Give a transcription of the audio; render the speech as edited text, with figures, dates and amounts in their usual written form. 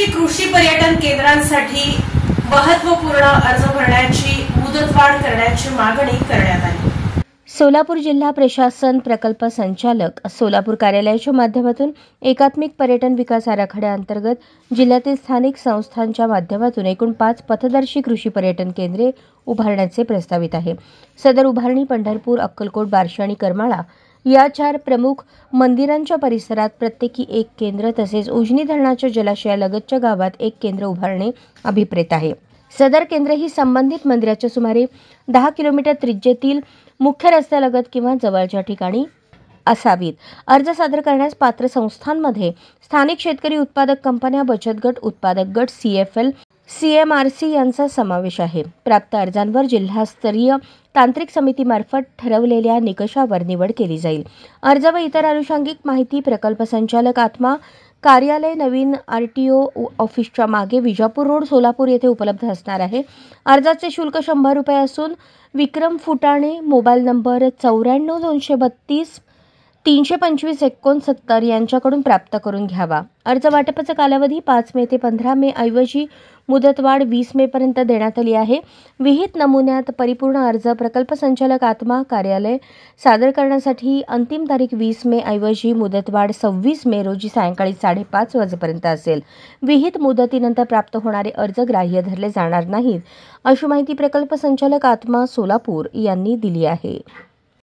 कृषी पर्यटन केंद्रांसाठी महत्त्वपूर्ण अर्ज भरण्याची मुदतवाढ करण्याची मागणी करण्यात आली। सोलापूर जिल्हा प्रशासन प्रकल्प संचालक सोलापूर कार्यालयाच्या माध्यमातून एकात्मिक पर्यटन विकास आराखड्याअंतर्गत जिल्ह्यातील स्थानिक संस्थांच्या माध्यमातून एकूण 5 पथदर्शी कृषी पर्यटन केंद्रे उभारण्याचे प्रस्तावित आहे। सदर उभारणी पंढरपूर, अक्कलकोट, बार्शी आणि करमाळा या 4 प्रमुख मंदिरांच्या परिसरात प्रत्येकी 1 केंद्र तसेच उजनी धरणाच्या जलाशयालगतच्या गावात 1 केंद्र उभारणे अभिप्रेत आहे। सदर केंद्र ही संबंधित मंदिराच्या सुमारे 10 किलोमीटर त्रिज्येतील मुख्य रस्त्यालगत किंवा जवळच्या ठिकाणी असावीत। अर्ज सादर करण्यास पात्र संस्थांमध्ये स्थानिक शेतकरी उत्पादक कंपन्या, बचत गट, उत्पादक गट, CFL, CMRC यांचा समावेश आहे। प्राप्त अर्जांवर जिल्हास्तरीय तांत्रिक समितीमार्फत ठरवलेल्या निकषावर निवड केली जाईल। अर्ज व इतर अनुषंगिक माहिती प्रकल्प संचालक आत्मा कार्यालय, नवीन RTO ऑफिसच्या मागे, विजापूर रोड, सोलापूर येथे उपलब्ध असणार आहे। अर्जाचे शुल्क 100 रुपये असून विक्रम फुटाणे, मोबाईल नंबर 94 232 325 69 यांच्याकडून प्राप्त करून घ्यावा। अर्ज वाटपाचा कालावधी 5 मे ते 15 मे ऐवजी मुदतवाढ 20 मे पर्यंत देण्यात आली आहे। विहित नमुन्यात परिपूर्ण अर्ज प्रकल्प संचालक आत्मा कार्यालय सादर करण्यासाठी अंतिम तारीख 20 मे ऐवजी मुदतवाढ 26 मे रोजी सायंकाळी 5:30 वाजेपर्यंत असेल। विहित मुदतीनंतर प्राप्त होणारे अर्ज ग्राह्य धरले जाणार नाहीत, अशी माहिती प्रकल्प संचालक आत्मा सोलापूर यांनी दिली आहे।